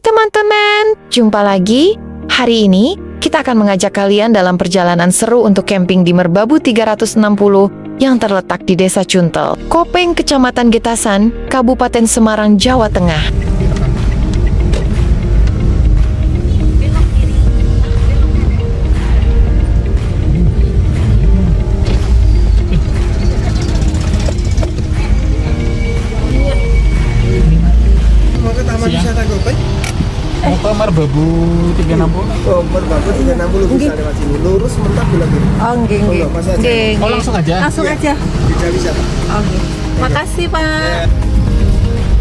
teman-teman, jumpa lagi. Hari ini kita akan mengajak kalian dalam perjalanan seru untuk camping di Merbabu 360 yang terletak di Desa Cuntel, Kopeng, Kecamatan Getasan, Kabupaten Semarang, Jawa Tengah. Mau ke Taman Wisata Kopeng? Mau ke Merbabu 360. Oh, Merbabu 360 bisa lewat sini. Lurus mentok belok kiri. Oh, nggih, Oh, nggih. enggak, masih aja. Nggih, Oh, nggih. langsung aja? Langsung Iya. aja. Tidak wisata. Oh, nggih. Makasih, Pak.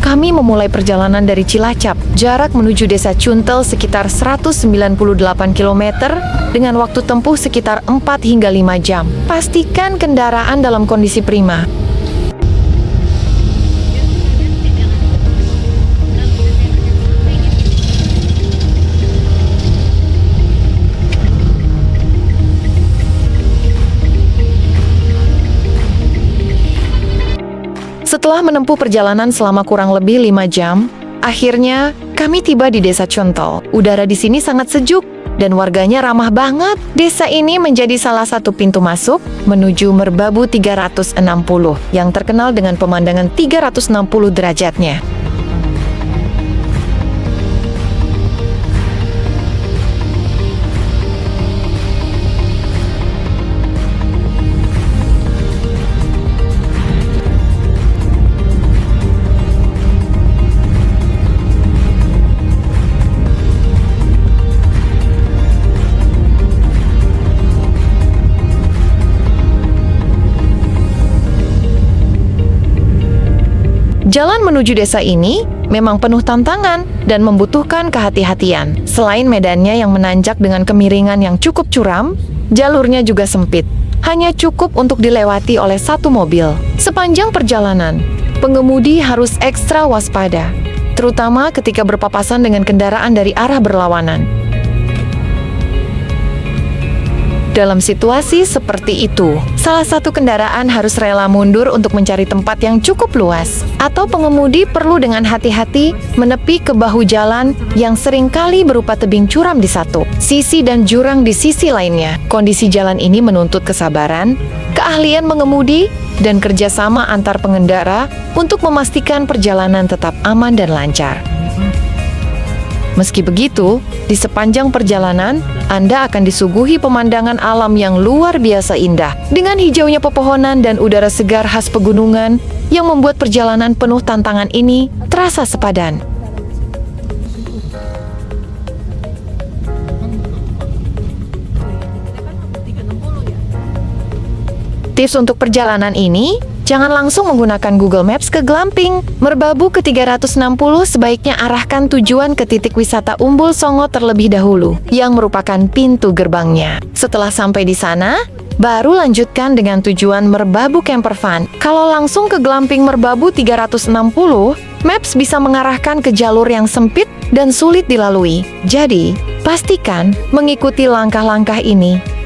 Kami memulai perjalanan dari Cilacap. Jarak menuju Desa Cuntel sekitar 198 km dengan waktu tempuh sekitar 4 hingga 5 jam. Pastikan kendaraan dalam kondisi prima. Setelah menempuh perjalanan selama kurang lebih 5 jam, akhirnya kami tiba di Desa Cuntel. Udara di sini sangat sejuk dan warganya ramah banget. Desa ini menjadi salah satu pintu masuk menuju Merbabu 360 yang terkenal dengan pemandangan 360 derajatnya. Jalan menuju desa ini memang penuh tantangan dan membutuhkan kehati-hatian. Selain medannya yang menanjak dengan kemiringan yang cukup curam, jalurnya juga sempit. Hanya cukup untuk dilewati oleh satu mobil. Sepanjang perjalanan, pengemudi harus ekstra waspada, terutama ketika berpapasan dengan kendaraan dari arah berlawanan. Dalam situasi seperti itu, salah satu kendaraan harus rela mundur untuk mencari tempat yang cukup luas, atau pengemudi perlu dengan hati-hati menepi ke bahu jalan yang seringkali berupa tebing curam di satu sisi dan jurang di sisi lainnya. Kondisi jalan ini menuntut kesabaran, keahlian mengemudi, dan kerjasama antar pengendara untuk memastikan perjalanan tetap aman dan lancar. Meski begitu, di sepanjang perjalanan, Anda akan disuguhi pemandangan alam yang luar biasa indah, dengan hijaunya pepohonan dan udara segar khas pegunungan yang membuat perjalanan penuh tantangan ini terasa sepadan. Tips untuk perjalanan ini, jangan langsung menggunakan Google Maps ke glamping. Merbabu ke 360 sebaiknya arahkan tujuan ke titik wisata Umbul Songo terlebih dahulu, yang merupakan pintu gerbangnya. Setelah sampai di sana, baru lanjutkan dengan tujuan Merbabu Camper Fun. Kalau langsung ke glamping Merbabu 360, Maps bisa mengarahkan ke jalur yang sempit dan sulit dilalui. Jadi, pastikan mengikuti langkah-langkah ini.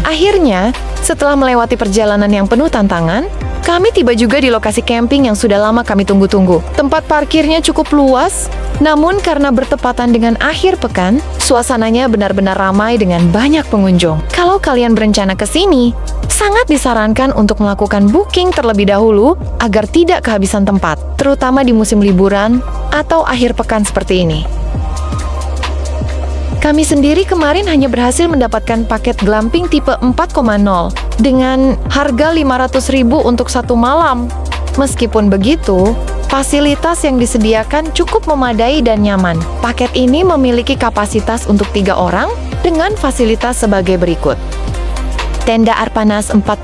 Akhirnya, setelah melewati perjalanan yang penuh tantangan, kami tiba juga di lokasi camping yang sudah lama kami tunggu-tunggu. Tempat parkirnya cukup luas, namun karena bertepatan dengan akhir pekan, suasananya benar-benar ramai dengan banyak pengunjung. Kalau kalian berencana ke sini, sangat disarankan untuk melakukan booking terlebih dahulu agar tidak kehabisan tempat, terutama di musim liburan atau akhir pekan seperti ini. Kami sendiri kemarin hanya berhasil mendapatkan paket glamping tipe 4,0 dengan harga 500.000 untuk 1 malam. Meskipun begitu, fasilitas yang disediakan cukup memadai dan nyaman. Paket ini memiliki kapasitas untuk 3 orang dengan fasilitas sebagai berikut. Tenda Arpanas 4,0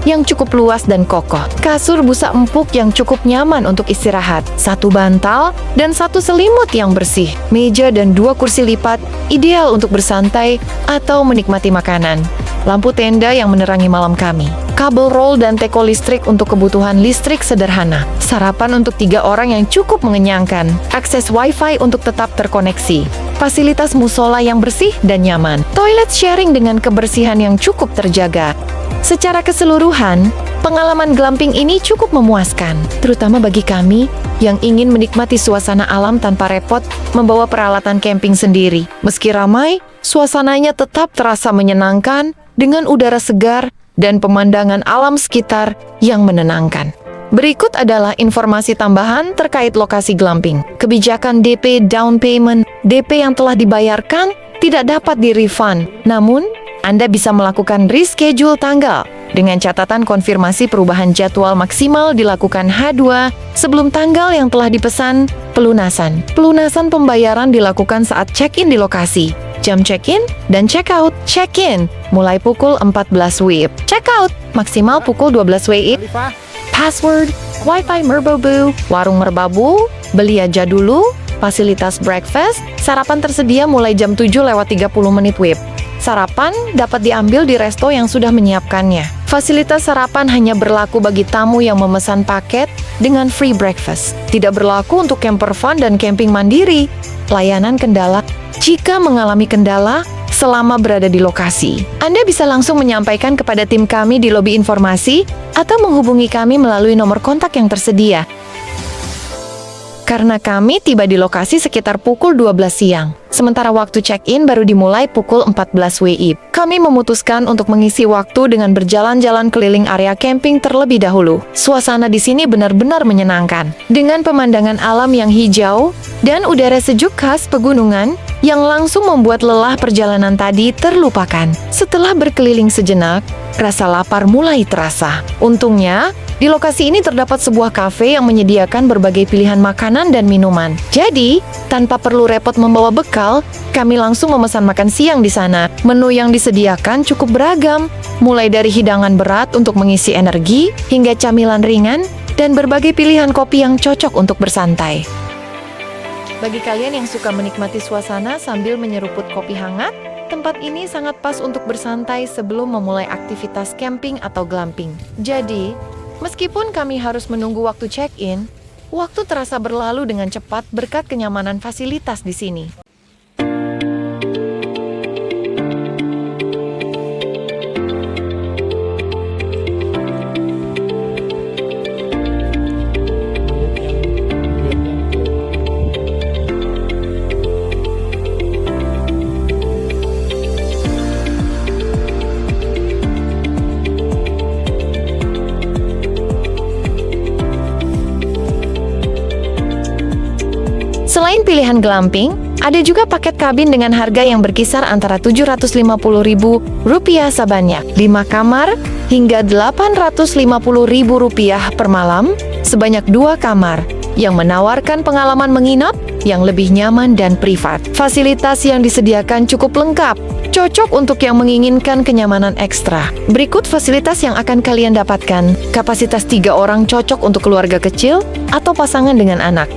yang cukup luas dan kokoh. Kasur busa empuk yang cukup nyaman untuk istirahat. 1 bantal dan 1 selimut yang bersih. Meja dan 2 kursi lipat ideal untuk bersantai atau menikmati makanan. Lampu tenda yang menerangi malam kami. Kabel roll dan teko listrik untuk kebutuhan listrik sederhana. Sarapan untuk 3 orang yang cukup mengenyangkan. Akses wifi untuk tetap terkoneksi. Fasilitas musola yang bersih dan nyaman. Toilet sharing dengan kebersihan yang cukup terjaga. Secara keseluruhan, pengalaman glamping ini cukup memuaskan, terutama bagi kami yang ingin menikmati suasana alam tanpa repot membawa peralatan camping sendiri. Meski ramai, suasananya tetap terasa menyenangkan dengan udara segar dan pemandangan alam sekitar yang menenangkan. Berikut adalah informasi tambahan terkait lokasi glamping. Kebijakan DP down payment, DP yang telah dibayarkan tidak dapat di-refund. Namun, Anda bisa melakukan reschedule tanggal dengan catatan konfirmasi perubahan jadwal maksimal dilakukan H2 sebelum tanggal yang telah dipesan pelunasan. Pelunasan pembayaran dilakukan saat check-in di lokasi. Jam check-in dan check-out. Check-in mulai pukul 14 WIB. Check-out maksimal pukul 12 WIB. Password, Wi-Fi Merbabu, warung Merbabu, beli aja dulu, fasilitas breakfast, sarapan tersedia mulai jam 7:30 WIB. Sarapan dapat diambil di resto yang sudah menyiapkannya. Fasilitas sarapan hanya berlaku bagi tamu yang memesan paket dengan free breakfast. Tidak berlaku untuk camper fun dan camping mandiri. Layanan kendala. Jika mengalami kendala, selama berada di lokasi, Anda bisa langsung menyampaikan kepada tim kami di lobi informasi atau menghubungi kami melalui nomor kontak yang tersedia. Karena kami tiba di lokasi sekitar pukul 12 siang, sementara waktu check-in baru dimulai pukul 14 WIB. Kami memutuskan untuk mengisi waktu dengan berjalan-jalan keliling area camping terlebih dahulu. Suasana di sini benar-benar menyenangkan, dengan pemandangan alam yang hijau dan udara sejuk khas pegunungan yang langsung membuat lelah perjalanan tadi terlupakan. Setelah berkeliling sejenak, rasa lapar mulai terasa. Untungnya, di lokasi ini terdapat sebuah kafe yang menyediakan berbagai pilihan makanan dan minuman. Jadi, tanpa perlu repot membawa bekal, kami langsung memesan makan siang di sana. Menu yang disediakan cukup beragam, mulai dari hidangan berat untuk mengisi energi, hingga camilan ringan, dan berbagai pilihan kopi yang cocok untuk bersantai. Bagi kalian yang suka menikmati suasana sambil menyeruput kopi hangat, tempat ini sangat pas untuk bersantai sebelum memulai aktivitas camping atau glamping. Jadi, meskipun kami harus menunggu waktu check-in, waktu terasa berlalu dengan cepat berkat kenyamanan fasilitas di sini. Selain pilihan glamping, ada juga paket kabin dengan harga yang berkisar antara Rp750.000 sebanyak 5 kamar hingga Rp850.000 per malam sebanyak 2 kamar yang menawarkan pengalaman menginap yang lebih nyaman dan privat. Fasilitas yang disediakan cukup lengkap, cocok untuk yang menginginkan kenyamanan ekstra. Berikut fasilitas yang akan kalian dapatkan. Kapasitas 3 orang cocok untuk keluarga kecil atau pasangan dengan anak.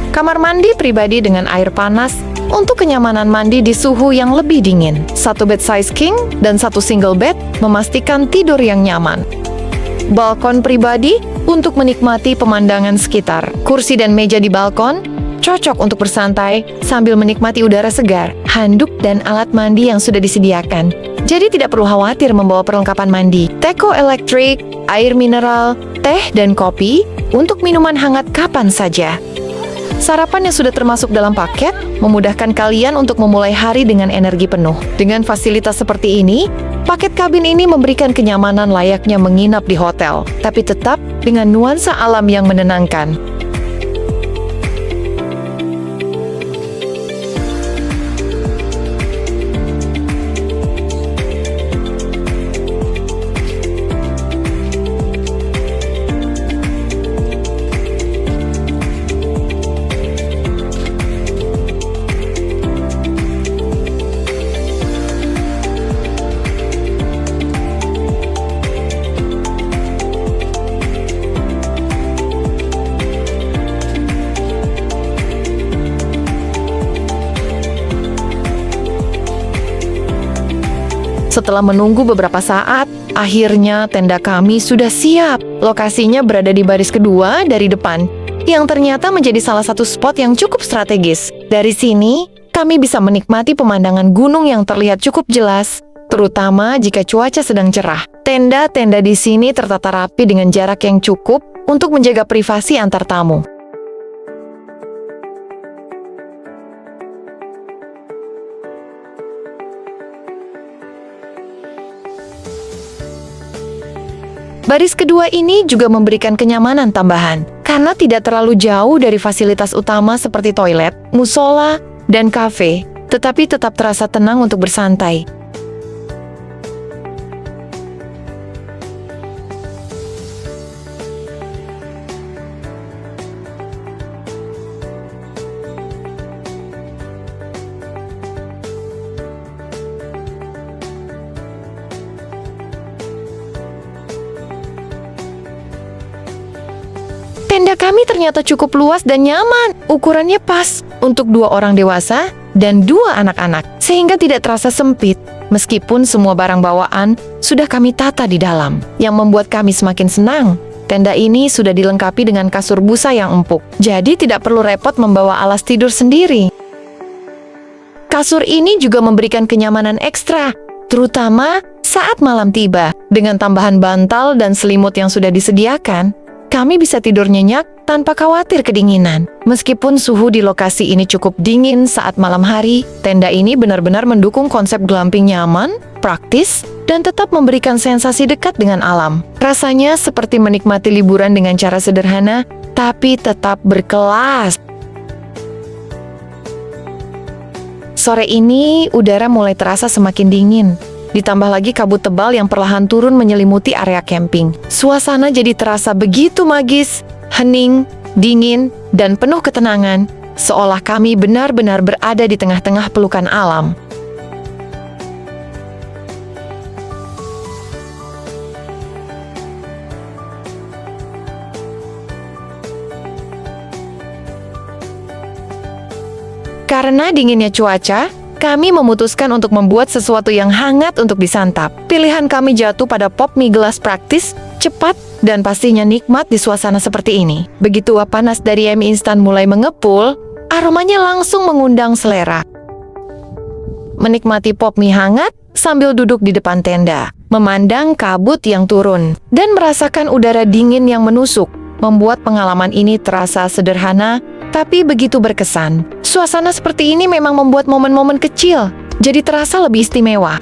Kamar mandi pribadi dengan air panas untuk kenyamanan mandi di suhu yang lebih dingin. 1 bed size king dan 1 single bed memastikan tidur yang nyaman. Balkon pribadi untuk menikmati pemandangan sekitar. Kursi dan meja di balkon cocok untuk bersantai sambil menikmati udara segar. handuk, dan alat mandi yang sudah disediakan. Jadi tidak perlu khawatir membawa perlengkapan mandi. Teko elektrik, air mineral, teh, dan kopi untuk minuman hangat kapan saja. Sarapan yang sudah termasuk dalam paket memudahkan kalian untuk memulai hari dengan energi penuh. Dengan fasilitas seperti ini, paket kabin ini memberikan kenyamanan layaknya menginap di hotel, tapi tetap dengan nuansa alam yang menenangkan. Setelah menunggu beberapa saat, akhirnya tenda kami sudah siap. Lokasinya berada di baris kedua dari depan, yang ternyata menjadi salah satu spot yang cukup strategis. Dari sini, kami bisa menikmati pemandangan gunung yang terlihat cukup jelas, terutama jika cuaca sedang cerah. Tenda-tenda di sini tertata rapi dengan jarak yang cukup untuk menjaga privasi antar tamu. Baris kedua ini juga memberikan kenyamanan tambahan, karena tidak terlalu jauh dari fasilitas utama seperti toilet, musola, dan kafe, tetapi tetap terasa tenang untuk bersantai. Tenda kami ternyata cukup luas dan nyaman. Ukurannya pas untuk 2 orang dewasa dan 2 anak-anak, sehingga tidak terasa sempit. Meskipun semua barang bawaan sudah kami tata di dalam, yang membuat kami semakin senang. Tenda ini sudah dilengkapi dengan kasur busa yang empuk, jadi tidak perlu repot membawa alas tidur sendiri. Kasur ini juga memberikan kenyamanan ekstra, terutama saat malam tiba. Dengan tambahan bantal dan selimut yang sudah disediakan, kami bisa tidur nyenyak tanpa khawatir kedinginan. Meskipun suhu di lokasi ini cukup dingin saat malam hari, tenda ini benar-benar mendukung konsep glamping nyaman, praktis, dan tetap memberikan sensasi dekat dengan alam. Rasanya seperti menikmati liburan dengan cara sederhana, tapi tetap berkelas. Sore ini, udara mulai terasa semakin dingin. Ditambah lagi kabut tebal yang perlahan turun menyelimuti area camping. Suasana jadi terasa begitu magis, hening, dingin, dan penuh ketenangan, seolah kami benar-benar berada di tengah-tengah pelukan alam. Karena dinginnya cuaca, kami memutuskan untuk membuat sesuatu yang hangat untuk disantap. Pilihan kami jatuh pada pop mie gelas praktis, cepat, dan pastinya nikmat di suasana seperti ini. Begitu uap panas dari mie instan mulai mengepul, aromanya langsung mengundang selera. Menikmati pop mie hangat sambil duduk di depan tenda, memandang kabut yang turun, dan merasakan udara dingin yang menusuk, membuat pengalaman ini terasa sederhana, tapi begitu berkesan. Suasana seperti ini memang membuat momen-momen kecil jadi terasa lebih istimewa.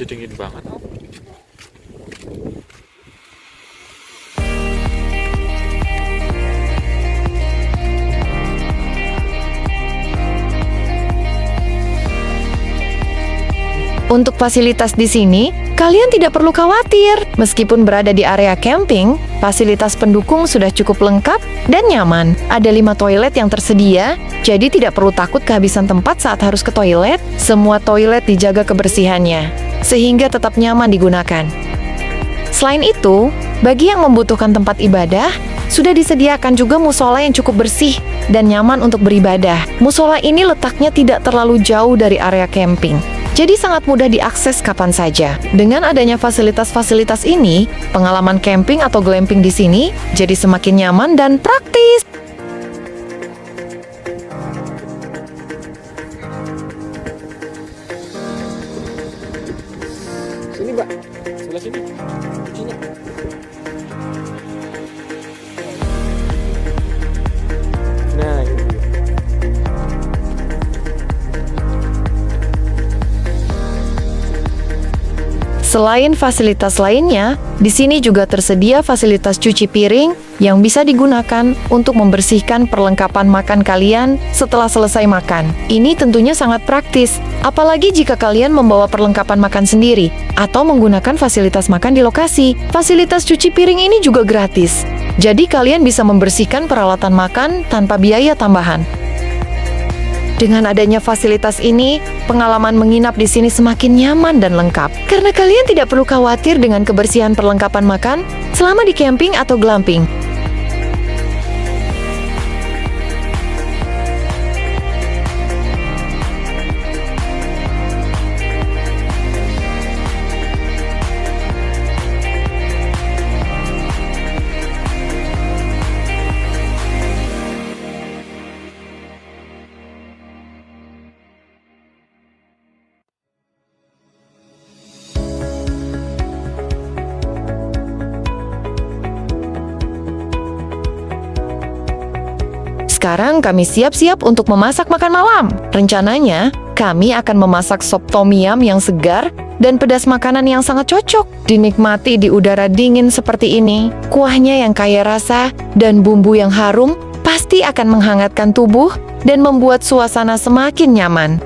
aja dingin banget. Untuk fasilitas di sini, kalian tidak perlu khawatir. Meskipun berada di area camping, fasilitas pendukung sudah cukup lengkap dan nyaman. Ada 5 toilet yang tersedia, jadi tidak perlu takut kehabisan tempat saat harus ke toilet. Semua toilet dijaga kebersihannya, sehingga tetap nyaman digunakan. Selain itu, bagi yang membutuhkan tempat ibadah, sudah disediakan juga musola yang cukup bersih dan nyaman untuk beribadah. Musola ini letaknya tidak terlalu jauh dari area camping, jadi sangat mudah diakses kapan saja. Dengan adanya fasilitas-fasilitas ini, pengalaman camping atau glamping di sini jadi semakin nyaman dan praktis. Sini, Mbak. Sebelah sini. Kuncinya. Nah, ini. Selain fasilitas lainnya, di sini juga tersedia fasilitas cuci piring yang bisa digunakan untuk membersihkan perlengkapan makan kalian setelah selesai makan. Ini tentunya sangat praktis, apalagi jika kalian membawa perlengkapan makan sendiri atau menggunakan fasilitas makan di lokasi. Fasilitas cuci piring ini juga gratis, jadi kalian bisa membersihkan peralatan makan tanpa biaya tambahan. Dengan adanya fasilitas ini, pengalaman menginap di sini semakin nyaman dan lengkap. Karena kalian tidak perlu khawatir dengan kebersihan perlengkapan makan selama di camping atau glamping. Sekarang kami siap-siap untuk memasak makan malam. Rencananya, kami akan memasak sop tom yum yang segar dan pedas, makanan yang sangat cocok dinikmati di udara dingin seperti ini. Kuahnya yang kaya rasa dan bumbu yang harum pasti akan menghangatkan tubuh dan membuat suasana semakin nyaman.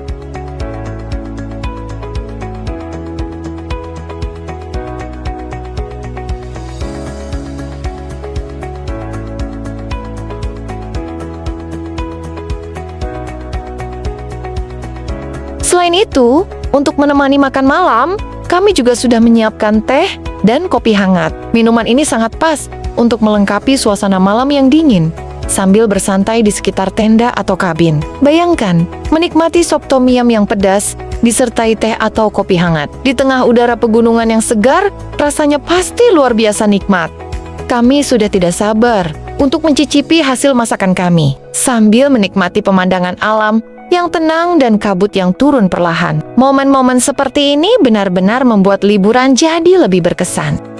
Selain itu, untuk menemani makan malam, kami juga sudah menyiapkan teh dan kopi hangat. Minuman ini sangat pas untuk melengkapi suasana malam yang dingin, sambil bersantai di sekitar tenda atau kabin. Bayangkan, menikmati sop tom yum yang pedas, disertai teh atau kopi hangat. Di tengah udara pegunungan yang segar, rasanya pasti luar biasa nikmat. Kami sudah tidak sabar untuk mencicipi hasil masakan kami, sambil menikmati pemandangan alam yang tenang dan kabut yang turun perlahan. Momen-momen seperti ini benar-benar membuat liburan jadi lebih berkesan.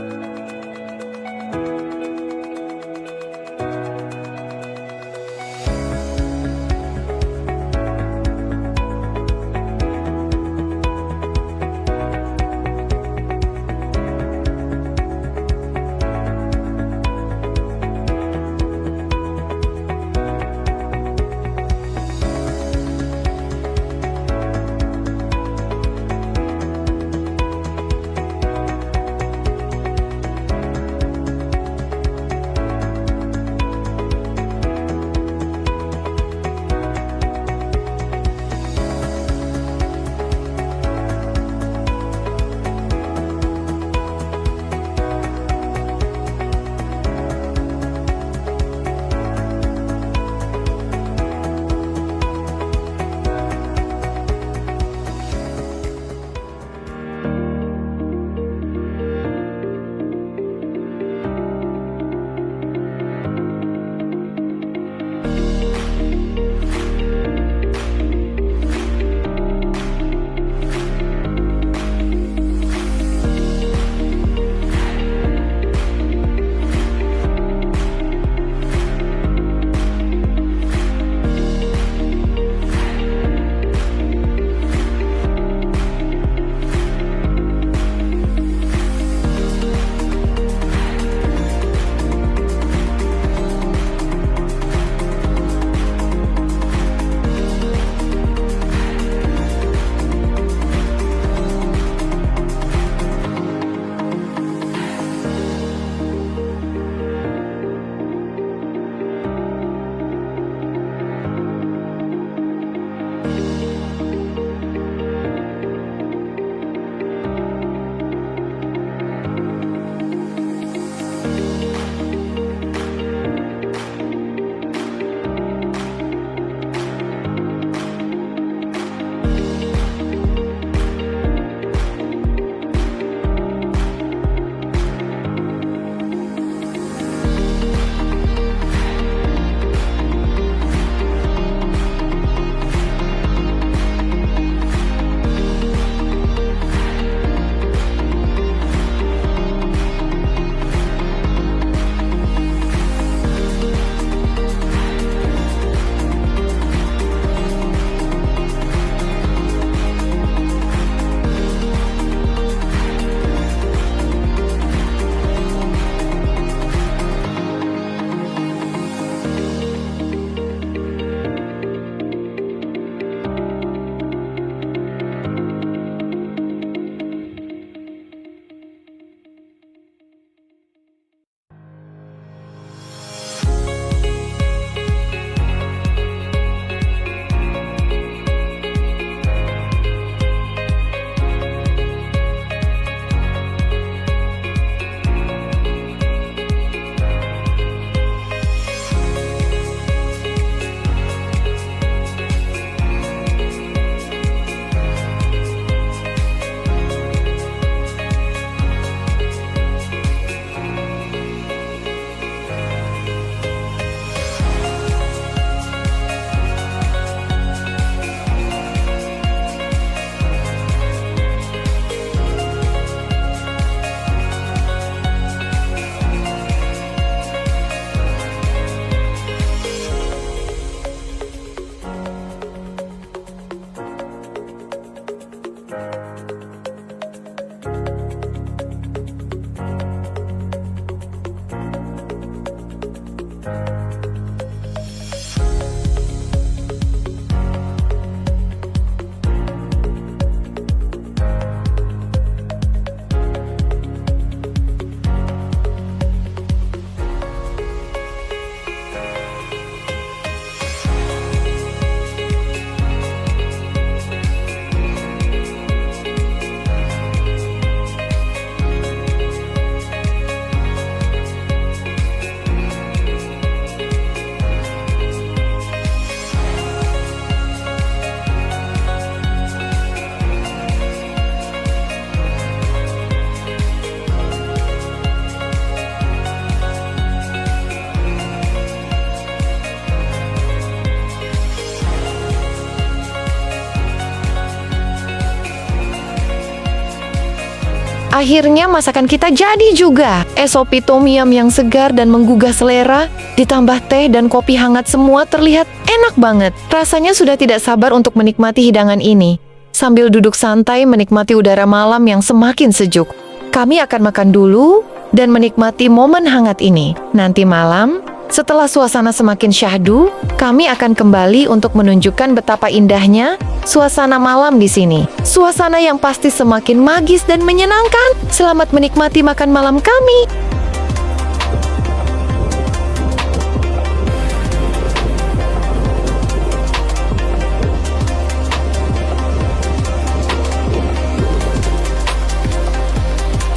Akhirnya masakan kita jadi juga. SOP tom yum yang segar dan menggugah selera, ditambah teh dan kopi hangat semua terlihat enak banget. Rasanya sudah tidak sabar untuk menikmati hidangan ini. Sambil duduk santai menikmati udara malam yang semakin sejuk. Kami akan makan dulu dan menikmati momen hangat ini. Nanti malam, setelah suasana semakin syahdu, kami akan kembali untuk menunjukkan betapa indahnya suasana malam di sini. Suasana yang pasti semakin magis dan menyenangkan. Selamat menikmati makan malam kami.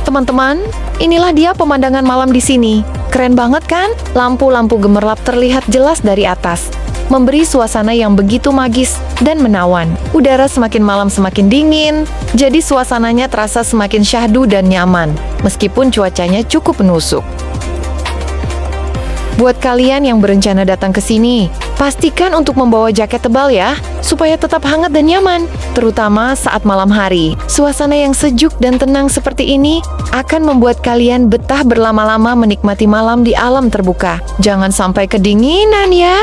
Teman-teman, inilah dia pemandangan malam di sini. Keren banget kan? Lampu-lampu gemerlap terlihat jelas dari atas, memberi suasana yang begitu magis dan menawan. Udara semakin malam semakin dingin, jadi suasananya terasa semakin syahdu dan nyaman, meskipun cuacanya cukup menusuk. Buat kalian yang berencana datang ke sini, pastikan untuk membawa jaket tebal ya, supaya tetap hangat dan nyaman, terutama saat malam hari. Suasana yang sejuk dan tenang seperti ini akan membuat kalian betah berlama-lama menikmati malam di alam terbuka. Jangan sampai kedinginan ya.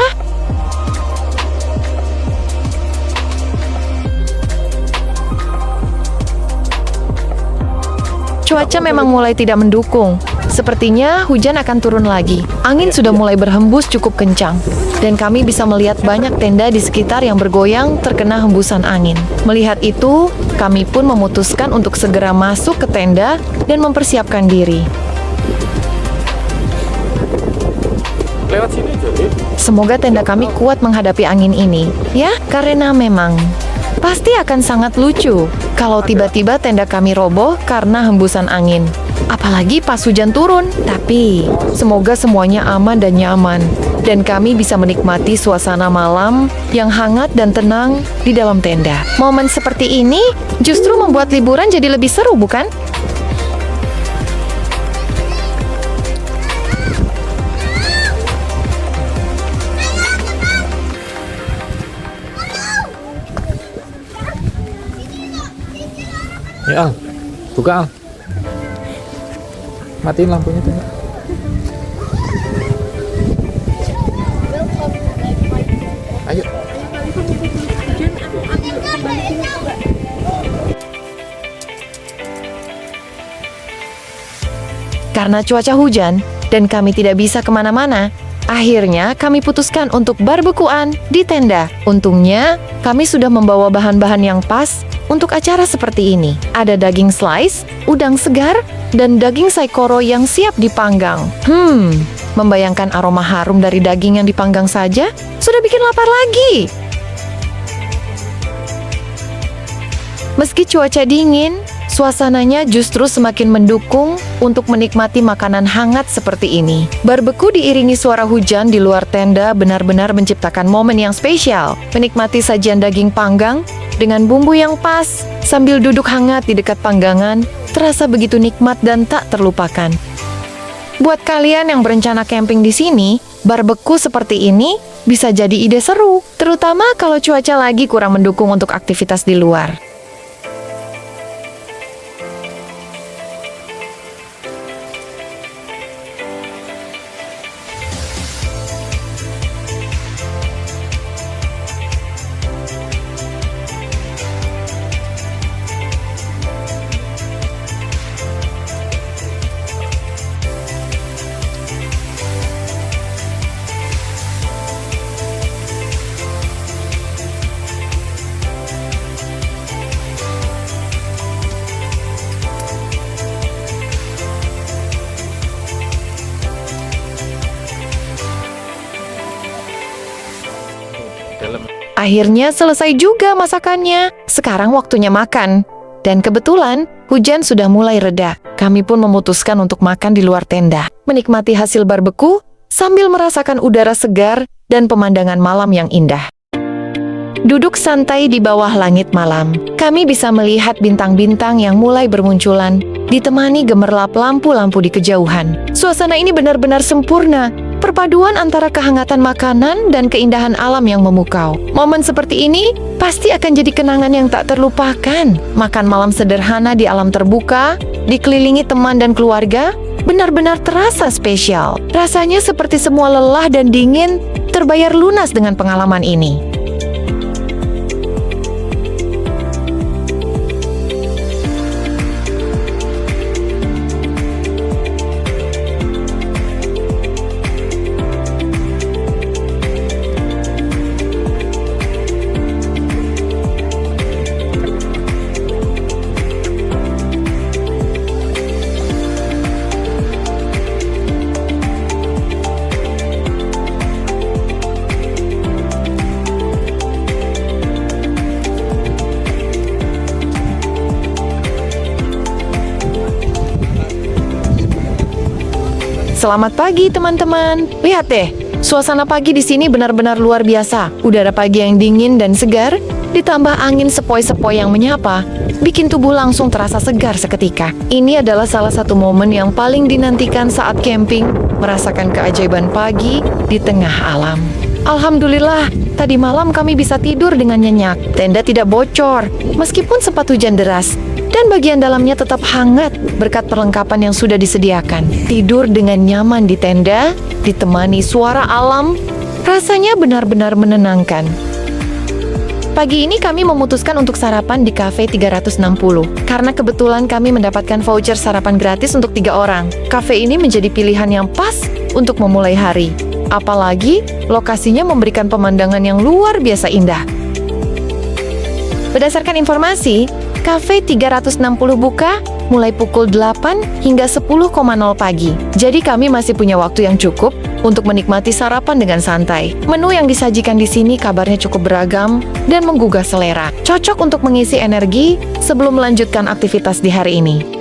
Cuaca memang mulai tidak mendukung. Sepertinya hujan akan turun lagi. Angin sudah mulai berhembus cukup kencang, dan kami bisa melihat banyak tenda di sekitar yang bergoyang terkena hembusan angin. Melihat itu, kami pun memutuskan untuk segera masuk ke tenda dan mempersiapkan diri. Lewat sini aja, Dik. Semoga tenda kami kuat menghadapi angin ini, ya, karena memang pasti akan sangat lucu kalau tiba-tiba tenda kami roboh karena hembusan angin. Apalagi pas hujan turun. Tapi semoga semuanya aman dan nyaman, dan kami bisa menikmati suasana malam yang hangat dan tenang di dalam tenda. Momen seperti ini justru membuat liburan jadi lebih seru, bukan? Ya, Al. Buka, Al. Matiin lampunya tuh. Ayo. Karena cuaca hujan dan kami tidak bisa kemana-mana, akhirnya kami putuskan untuk barbekyuan di tenda. Untungnya, kami sudah membawa bahan-bahan yang pas untuk acara seperti ini. Ada daging slice, udang segar, dan daging saikoro yang siap dipanggang. Membayangkan aroma harum dari daging yang dipanggang saja sudah bikin lapar lagi. Meski cuaca dingin, suasananya justru semakin mendukung untuk menikmati makanan hangat seperti ini. Barbeku diiringi suara hujan di luar tenda benar-benar menciptakan momen yang spesial. Menikmati sajian daging panggang dengan bumbu yang pas sambil duduk hangat di dekat panggangan terasa begitu nikmat dan tak terlupakan. Buat kalian yang berencana camping di sini, barbeku seperti ini bisa jadi ide seru, terutama kalau cuaca lagi kurang mendukung untuk aktivitas di luar. Akhirnya selesai juga masakannya. Sekarang waktunya makan. Dan kebetulan, hujan sudah mulai reda. Kami pun memutuskan untuk makan di luar tenda. Menikmati hasil barbeku, sambil merasakan udara segar dan pemandangan malam yang indah. Duduk santai di bawah langit malam, kami bisa melihat bintang-bintang yang mulai bermunculan, ditemani gemerlap lampu-lampu di kejauhan. Suasana ini benar-benar sempurna, Perpaduan antara kehangatan makanan dan keindahan alam yang memukau. Momen seperti ini pasti akan jadi kenangan yang tak terlupakan. Makan malam sederhana di alam terbuka, dikelilingi teman dan keluarga, benar-benar terasa spesial. Rasanya seperti semua lelah dan dingin terbayar lunas dengan pengalaman ini. Selamat pagi teman-teman. Lihat deh, suasana pagi di sini benar-benar luar biasa. Udara pagi yang dingin dan segar, ditambah angin sepoi-sepoi yang menyapa, bikin tubuh langsung terasa segar seketika. Ini adalah salah satu momen yang paling dinantikan saat camping, merasakan keajaiban pagi di tengah alam. Alhamdulillah, tadi malam kami bisa tidur dengan nyenyak. Tenda tidak bocor, meskipun sempat hujan deras. Dan bagian dalamnya tetap hangat berkat perlengkapan yang sudah disediakan. Tidur dengan nyaman di tenda, ditemani suara alam, rasanya benar-benar menenangkan. Pagi ini kami memutuskan untuk sarapan di Cafe 360, karena kebetulan kami mendapatkan voucher sarapan gratis untuk 3 orang. Cafe ini menjadi pilihan yang pas untuk memulai hari. Apalagi, lokasinya memberikan pemandangan yang luar biasa indah. Berdasarkan informasi, Cafe 360 buka mulai pukul 8 hingga 10.00 pagi. Jadi kami masih punya waktu yang cukup untuk menikmati sarapan dengan santai. Menu yang disajikan di sini kabarnya cukup beragam dan menggugah selera. Cocok untuk mengisi energi sebelum melanjutkan aktivitas di hari ini.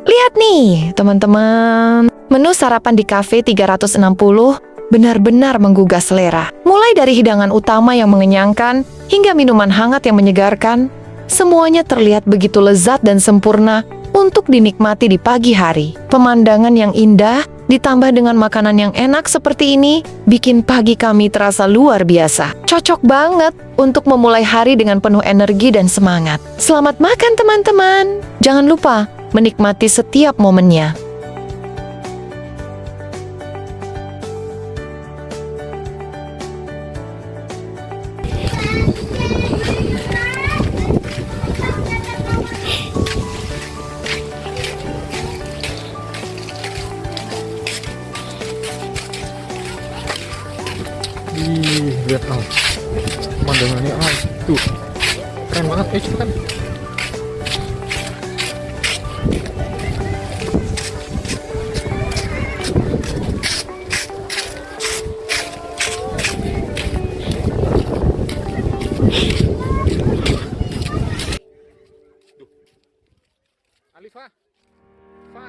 Lihat nih, teman-teman. Menu sarapan di Cafe 360 benar-benar menggugah selera. Mulai dari hidangan utama yang mengenyangkan hingga minuman hangat yang menyegarkan, semuanya terlihat begitu lezat dan sempurna untuk dinikmati di pagi hari. Pemandangan yang indah ditambah dengan makanan yang enak seperti ini bikin pagi kami terasa luar biasa. Cocok banget untuk memulai hari dengan penuh energi dan semangat. Selamat makan teman-teman. Jangan lupa menikmati setiap momennya. Lihat pemandangannya tuh keren banget, cepetan. Alifah, Fa.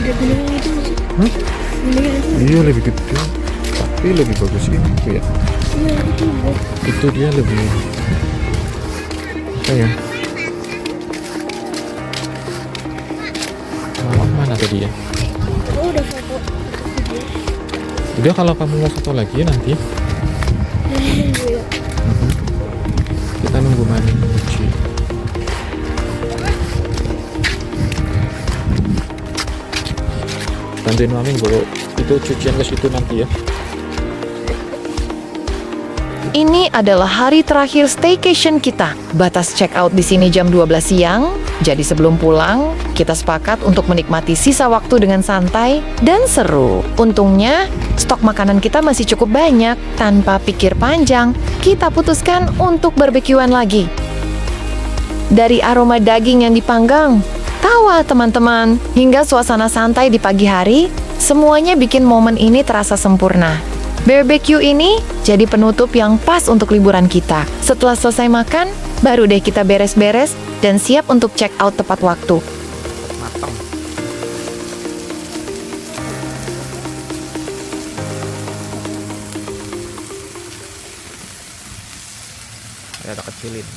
Hah? Iya lebih gede, tapi lebih bagus itu ya. Itu dia lebih apa ya? Mana tadi ya? Udah foto. Udah, kalau kamu mau foto lagi nanti Nunggu ya. kita nunggu Mami nyuci. Bantuin Mami bawa itu cucian ke situ nanti ya. Ini adalah hari terakhir staycation kita. Batas check out di sini jam 12 siang. Jadi sebelum pulang, kita sepakat untuk menikmati sisa waktu dengan santai dan seru. Untungnya, stok makanan kita masih cukup banyak. Tanpa pikir panjang, kita putuskan untuk barbekyuan lagi. Dari aroma daging yang dipanggang, tawa teman-teman, hingga suasana santai di pagi hari, semuanya bikin momen ini terasa sempurna. Barbecue ini jadi penutup yang pas untuk liburan kita. Setelah selesai makan, baru deh kita beres-beres dan siap untuk check out tepat waktu. Matang. Ada kecilin.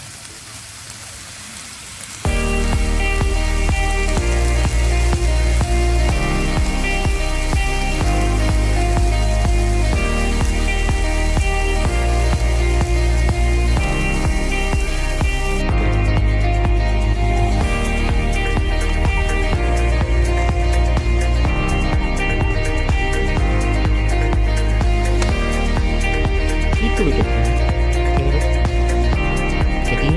Itu loh. Jadi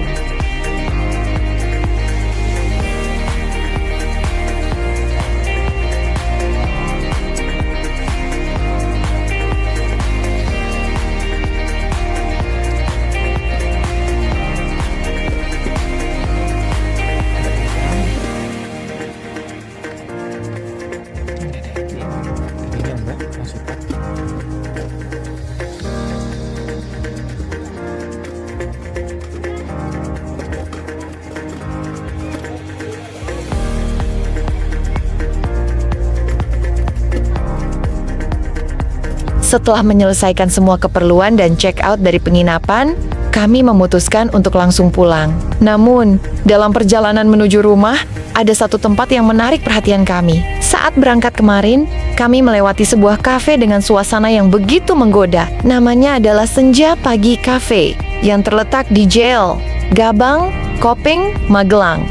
ini enggak masukkan. Setelah menyelesaikan semua keperluan dan check out dari penginapan, kami memutuskan untuk langsung pulang. Namun, dalam perjalanan menuju rumah, ada satu tempat yang menarik perhatian kami. Saat berangkat kemarin, kami melewati sebuah kafe dengan suasana yang begitu menggoda. Namanya adalah Senja Pagi Cafe, yang terletak di JL, Gabang, Kopeng, Magelang.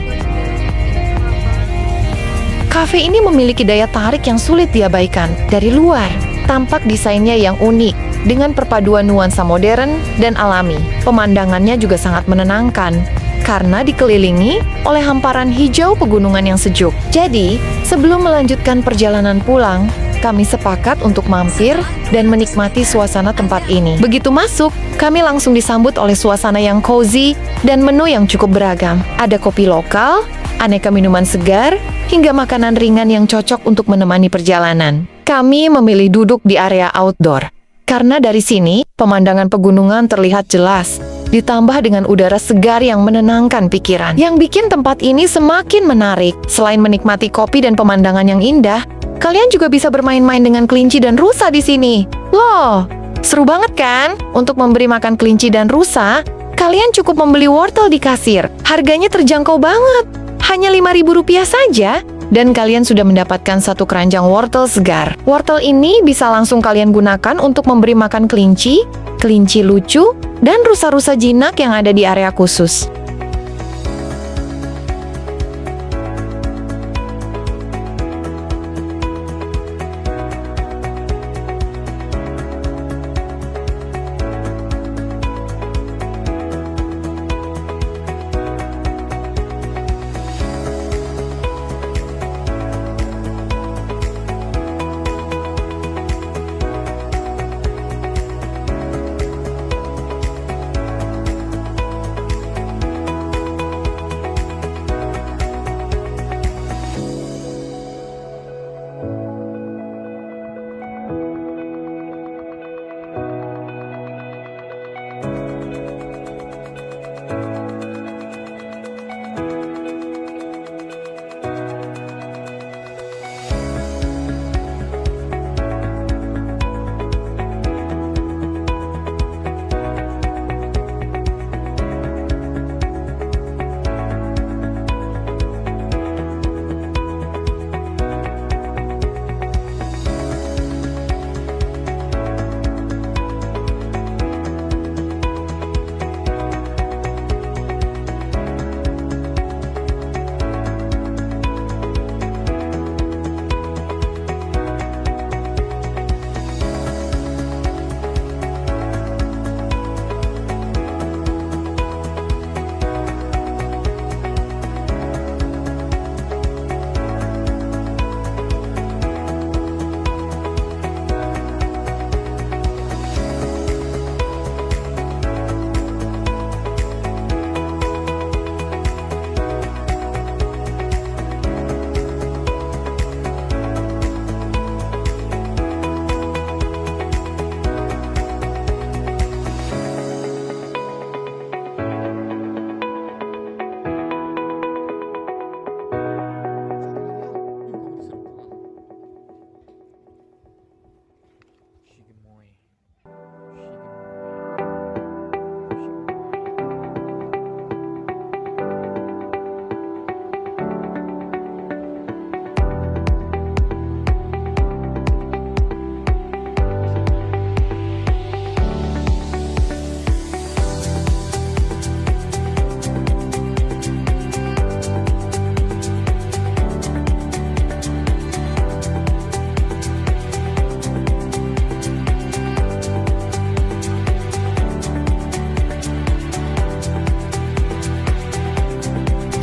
Kafe ini memiliki daya tarik yang sulit diabaikan. Dari luar, tampak desainnya yang unik, dengan perpaduan nuansa modern dan alami. Pemandangannya juga sangat menenangkan, karena dikelilingi oleh hamparan hijau pegunungan yang sejuk. Jadi, sebelum melanjutkan perjalanan pulang, kami sepakat untuk mampir dan menikmati suasana tempat ini. Begitu masuk, kami langsung disambut oleh suasana yang cozy dan menu yang cukup beragam. Ada kopi lokal, aneka minuman segar, hingga makanan ringan yang cocok untuk menemani perjalanan. Kami memilih duduk di area outdoor, karena dari sini pemandangan pegunungan terlihat jelas, ditambah dengan udara segar yang menenangkan pikiran. Yang bikin tempat ini semakin menarik, selain menikmati kopi dan pemandangan yang indah, kalian juga bisa bermain-main dengan kelinci dan rusa di sini. Loh, seru banget kan? Untuk memberi makan kelinci dan rusa, kalian cukup membeli wortel di kasir. Harganya terjangkau banget, hanya Rp5.000 saja. Dan kalian sudah mendapatkan satu keranjang wortel segar. Wortel ini bisa langsung kalian gunakan untuk memberi makan kelinci, kelinci lucu, dan rusa-rusa jinak yang ada di area khusus.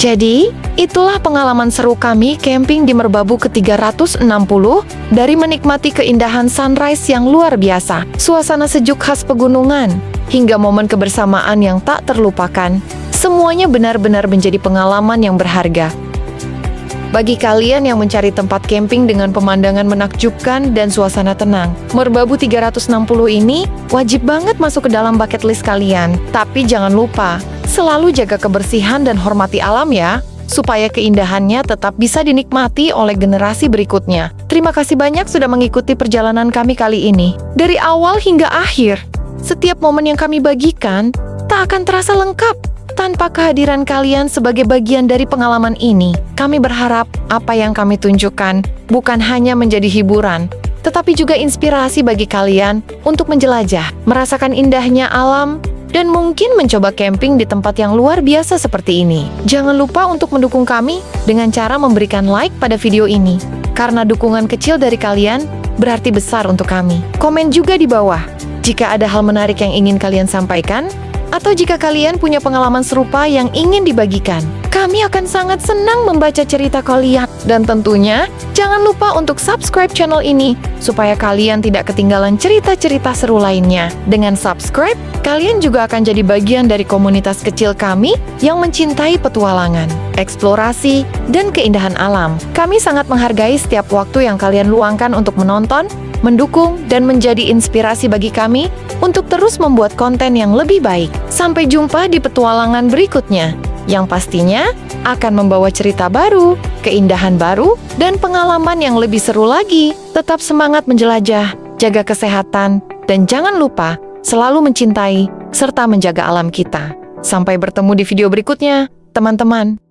Jadi, itulah pengalaman seru kami camping di Merbabu ke-360, dari menikmati keindahan sunrise yang luar biasa, suasana sejuk khas pegunungan, hingga momen kebersamaan yang tak terlupakan. Semuanya benar-benar menjadi pengalaman yang berharga. Bagi kalian yang mencari tempat camping dengan pemandangan menakjubkan dan suasana tenang, Merbabu 360 ini wajib banget masuk ke dalam bucket list kalian. Tapi jangan lupa, selalu jaga kebersihan dan hormati alam ya, supaya keindahannya tetap bisa dinikmati oleh generasi berikutnya. Terima kasih banyak sudah mengikuti perjalanan kami kali ini. Dari awal hingga akhir, setiap momen yang kami bagikan tak akan terasa lengkap tanpa kehadiran kalian sebagai bagian dari pengalaman ini. Kami berharap apa yang kami tunjukkan bukan hanya menjadi hiburan, tetapi juga inspirasi bagi kalian untuk menjelajah, merasakan indahnya alam, dan mungkin mencoba camping di tempat yang luar biasa seperti ini. Jangan lupa untuk mendukung kami dengan cara memberikan like pada video ini, karena dukungan kecil dari kalian berarti besar untuk kami. Komen juga di bawah jika ada hal menarik yang ingin kalian sampaikan, atau jika kalian punya pengalaman serupa yang ingin dibagikan. Kami akan sangat senang membaca cerita kalian. Dan tentunya, jangan lupa untuk subscribe channel ini, supaya kalian tidak ketinggalan cerita-cerita seru lainnya. Dengan subscribe, kalian juga akan jadi bagian dari komunitas kecil kami yang mencintai petualangan, eksplorasi, dan keindahan alam. Kami sangat menghargai setiap waktu yang kalian luangkan untuk menonton, mendukung, dan menjadi inspirasi bagi kami untuk terus membuat konten yang lebih baik. Sampai jumpa di petualangan berikutnya, yang pastinya akan membawa cerita baru, keindahan baru, dan pengalaman yang lebih seru lagi. Tetap semangat menjelajah, jaga kesehatan, dan jangan lupa selalu mencintai serta menjaga alam kita. Sampai bertemu di video berikutnya, teman-teman.